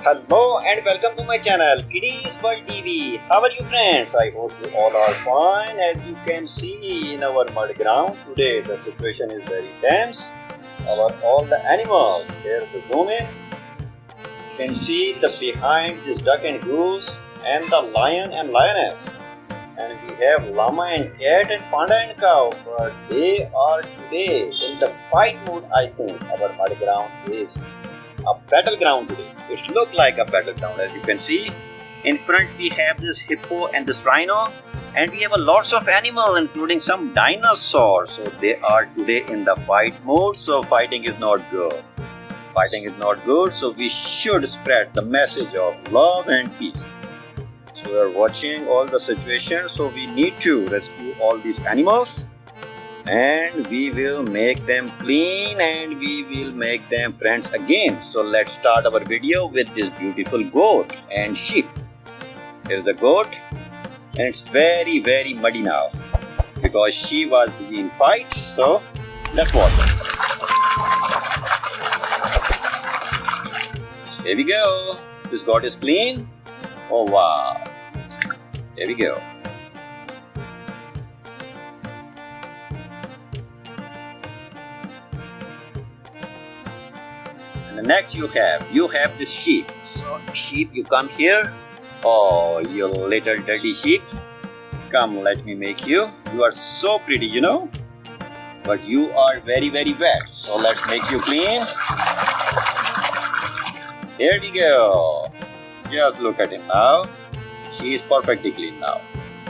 Hello and welcome to my channel Kidiez World TV. How are you friends? I hope you all are fine. As you can see in our mud ground today, the situation is very tense. All the animals, here the zoom in. You can see the behind this duck and goose and the lion and lioness. And we have llama and cat and panda and cow. But they are today in the fight mood. I think our mud ground is a battleground today. It looks like a battleground. As you can see, in front we have this hippo and this rhino, and we have a lots of animals including some dinosaurs. So they are today in the fight mode. So fighting is not good. Fighting is not good. So we should spread the message of love and peace. So we are watching all the situations. So we need to rescue all these animals. And we will make them clean and we will make them friends again. So let's start our video with this beautiful goat and sheep. Here's the goat, and it's very muddy now because she was busy in fight. So let's wash her. Here we go. This goat is clean. Oh wow. Here we go. And next you have this sheep. So sheep, you come here. Oh, you little dirty sheep. Come, let me make you. You are so pretty, you know. But you are very wet. So let's make you clean. Here we go. Just look at him now. She is perfectly clean now.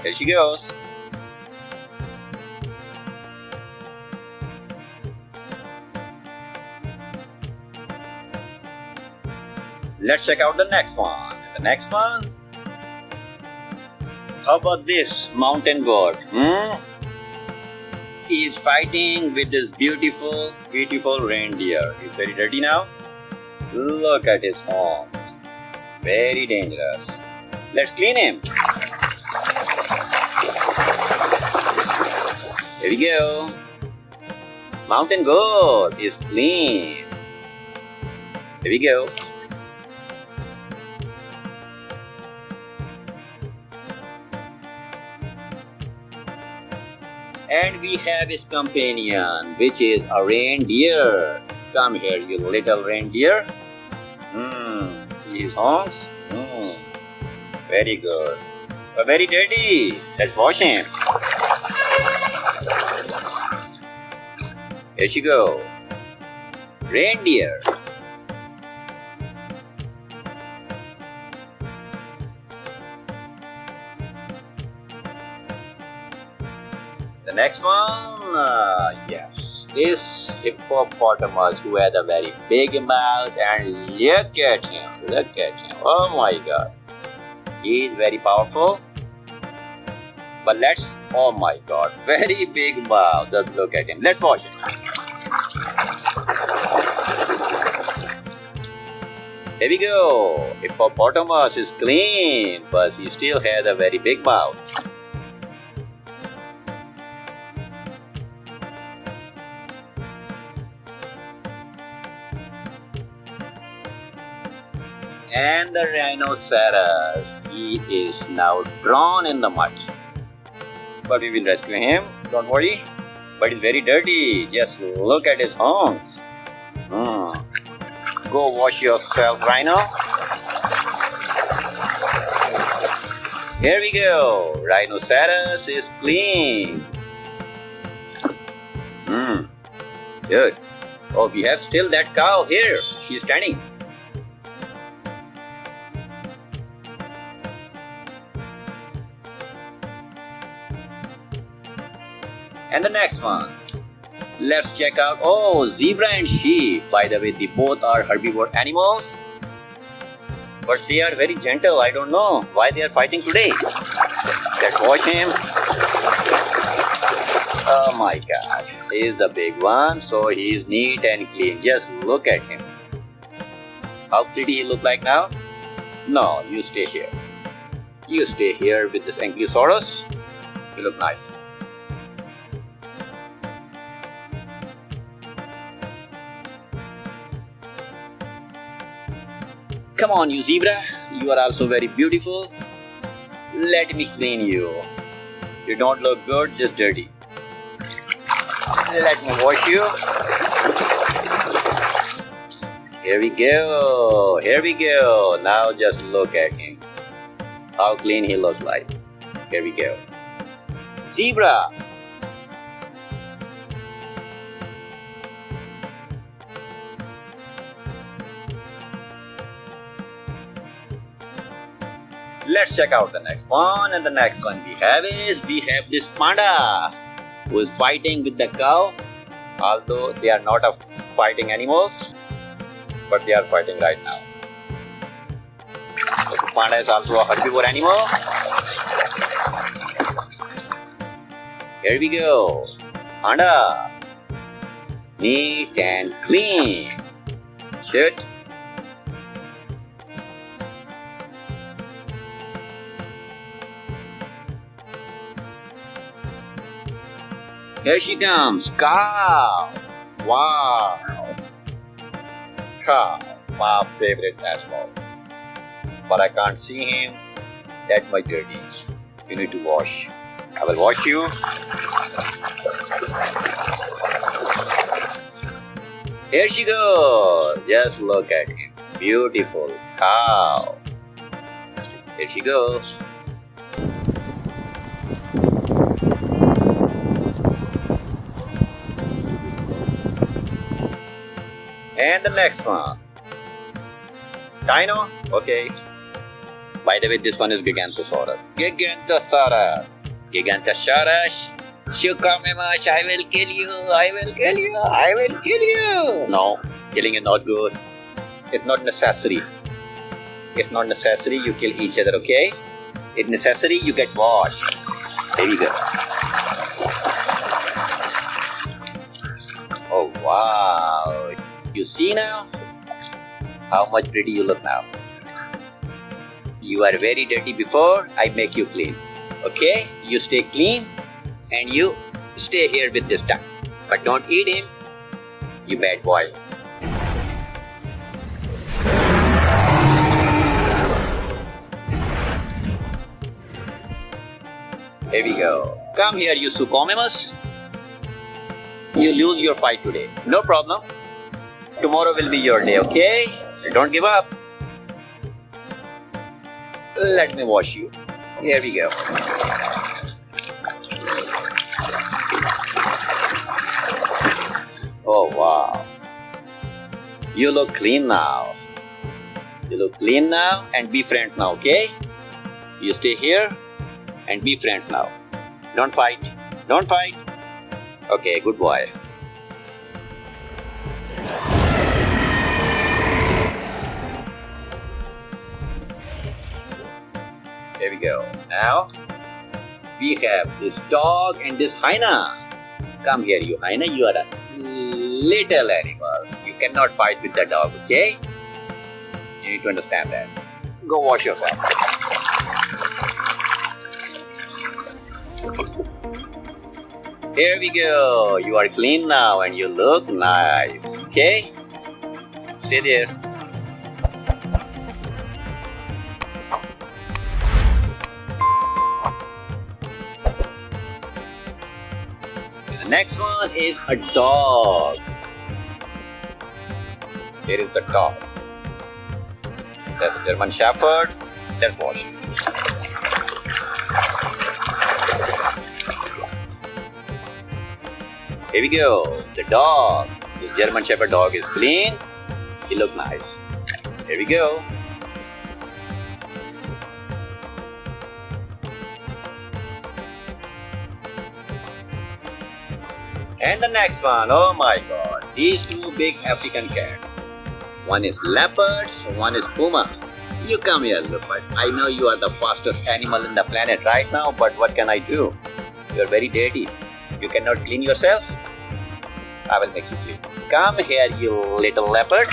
Here she goes. Let's check out the next one. The next one. How about this mountain goat? He is fighting with this beautiful reindeer. He's very dirty now. Look at his horns. Very dangerous. Let's clean him. Here we go. Mountain goat is clean. Here we go. And we have his companion, which is a reindeer. Come here, you little reindeer. See his horns? Very good. But very dirty. Let's wash him. Here she go. Reindeer. The next one, yes, is Hippopotamus, who had a very big mouth, and look at him, oh my god, he is very powerful, but oh my god, very big mouth, just look at him, let's wash him. Here we go, Hippopotamus is clean, but he still has a very big mouth. And the rhinoceros, he is now drawn in the mud. But we will rescue him, don't worry. But he's very dirty, just look at his horns. Go wash yourself, Rhino. Here we go, rhinoceros is clean. Good. Oh, we have still that cow here, she's standing. And the next one, let's check out, oh, zebra and sheep. By the way, they both are herbivore animals, but they are very gentle. I don't know why they are fighting today. Let's wash him. Oh my gosh, he is the big one, so he is neat and clean. Just look at him. How pretty he look like now? No, you stay here. You stay here with this ankylosaurus. You look nice. Come on, you zebra. You are also very beautiful. Let me clean you. You don't look good, just dirty. Let me wash you. Here we go. Here we go. Now just look at him. How clean he looks like. Here we go. Zebra. Let's check out the next one, and the next one we have this panda who is fighting with the cow. Although they are not fighting animals, but they are fighting right now. So the panda is also a herbivore animal. Here we go. Panda. Neat and clean. Shit. Here she comes, cow. Wow. Cow, my favorite animal. But I can't see him. That much dirty. You need to wash. I will wash you. Here she goes. Just look at him. Beautiful cow. Here she goes. And the next one. Dino? Okay. By the way, this one is Gigantosaurus. Gigantosaurus. Gigantosaurus. You come, much. I will kill you. I will kill you. I will kill you. No, killing is not good. It's not necessary. It's not necessary you kill each other, okay? It's necessary you get washed. There you go. Oh, wow. You see now? How much pretty you look now. You are very dirty before I make you clean. Okay? You stay clean and you stay here with this duck. But don't eat him, you bad boy. Here we go. Come here, you Hippopotamus. You lose your fight today. No problem. Tomorrow will be your day, okay? Don't give up. Let me wash you. Here we go. Oh, wow. You look clean now. You look clean now and be friends now, okay? You stay here and be friends now. Don't fight. Don't fight. Okay, good boy. There we go. Now, we have this dog and this hyena. Come here, you hyena. You are a little animal. You cannot fight with the dog, okay? You need to understand that. Go wash yourself. Here we go. You are clean now and you look nice, okay? Stay there. Next one is a dog. Here is the dog. That's a German Shepherd. Let's wash it. Here we go. The dog. The German Shepherd dog is clean. He looks nice. Here we go. And the next one, oh my god, these two big African cats. One is Leopard, one is Puma. You come here, Leopard. I know you are the fastest animal in the planet right now, but what can I do? You are very dirty. You cannot clean yourself? I will make you clean. Come here, you little leopard.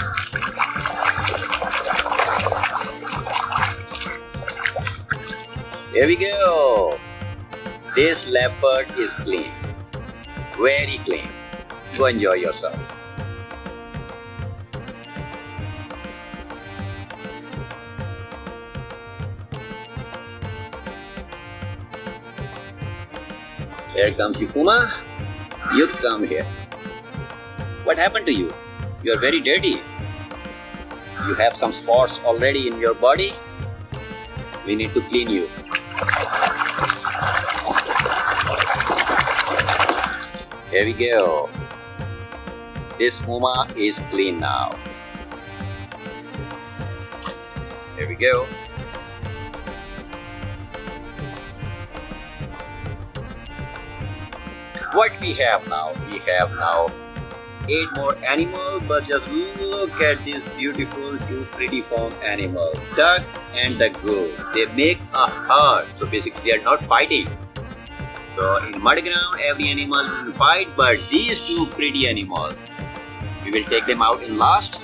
Here we go. This leopard is clean. Very clean. Go enjoy yourself. Here comes you, Puma. You come here. What happened to you? You are very dirty. You have some spots already in your body. We need to clean you. Here we go. This Puma is clean now. Here we go. What we have now? We have now 8 more animals, but just look at this beautiful, two pretty form animals, duck and the goose. They make a heart, so basically they are not fighting. So in mud ground, every animal will fight, but these two pretty animals, we will take them out in last.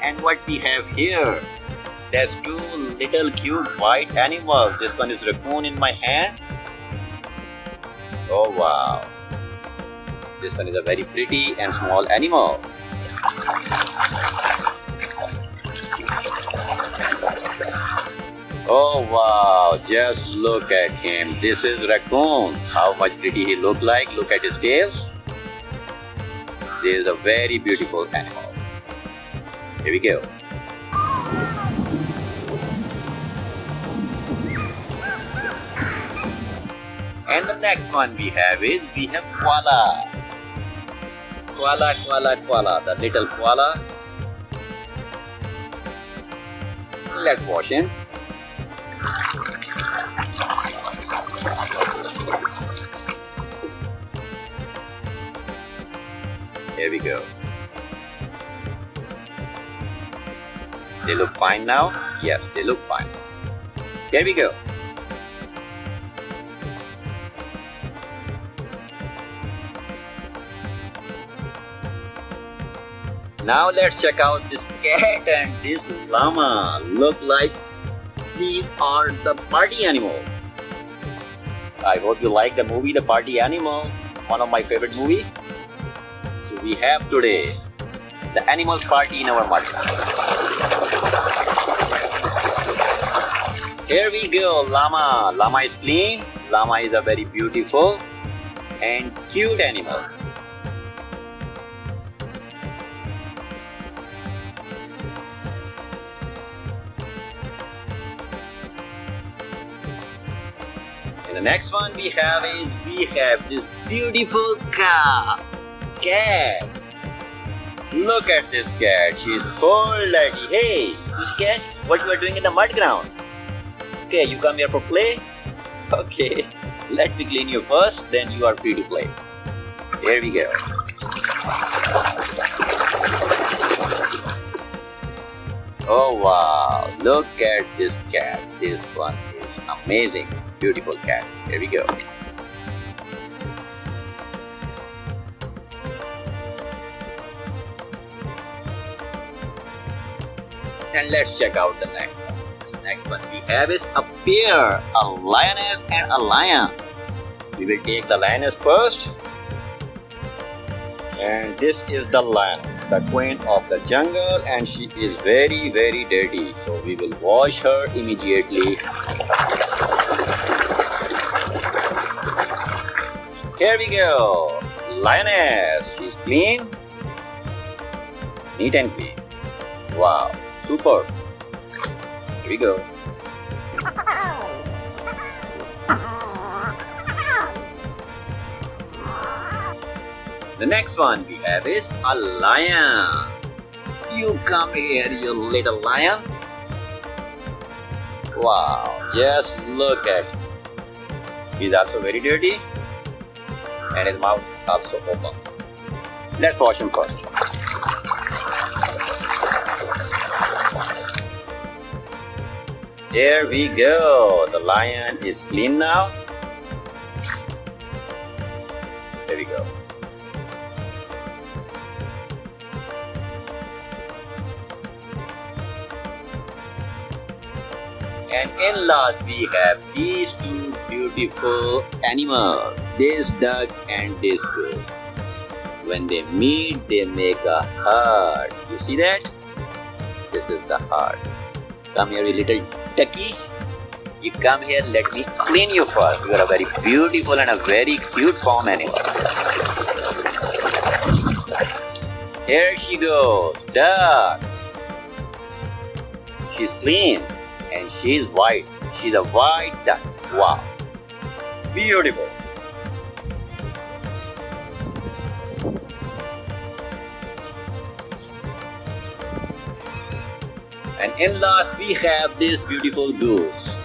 And what we have here, there's two little cute white animals. This one is Raccoon in my hand. Oh wow. This one is a very pretty and small animal. Oh wow, just look at him. This is Raccoon. How much pretty he look like. Look at his tail. This is a very beautiful animal. Here we go. And the next one we have Koala. Koala, koala, koala, the little koala. Let's wash him. Here we go. They look fine now? Yes, they look fine. Here we go. Now let's check out this cat and this llama. Look like these are the party animals. I hope you like the movie The Party Animal, one of my favorite movies. So we have today the animals party in our market. Here we go, llama. Llama is clean. Llama is a very beautiful and cute animal. The next one we have this beautiful cow. Cat. Look at this cat. She's full dirty. Hey, this cat, what you are doing in the mud ground? Okay, you come here for play? Okay, let me clean you first, then you are free to play. Here we go. Oh wow, look at this cat. This one is amazing. Beautiful cat. Here we go. And let's check out the next one. The next one we have is a pair, a lioness and a lion. We will take the lioness first. And this is the lioness, the queen of the jungle, and she is very, very dirty. So we will wash her immediately. Here we go. Lioness. She's clean. Neat and clean. Wow. Super. Here we go. The next one we have is a lion. You come here, you little lion. Wow. Just look at him. He's also very dirty. And his mouth is also open. Let's wash him first. There we go. The lion is clean now. There we go. And in last we have these two beautiful animals, this duck and this goose. When they meet, they make a heart. You see that? This is the heart. Come here, you little ducky. you come here, let me clean you first. You are a very beautiful and a very cute farm animal. Here she goes, duck. She's clean and she's white. She's a white duck. Wow. Beautiful. And in last we have this beautiful goose.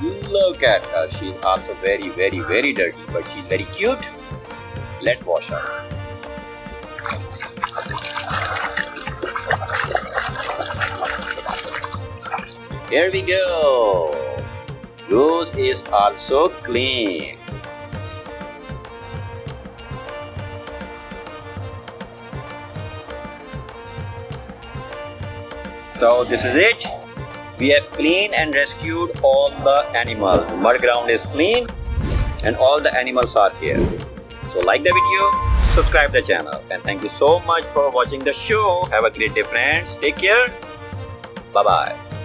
Look at her. She's also very dirty, but she's very cute. Let's wash her. Here we go. Goose is also clean. So this is it. We have cleaned and rescued all the animals. Mud ground is clean and all the animals are here. So like the video, subscribe the channel, and thank you so much for watching the show. Have a great day, friends. Take care. Bye bye.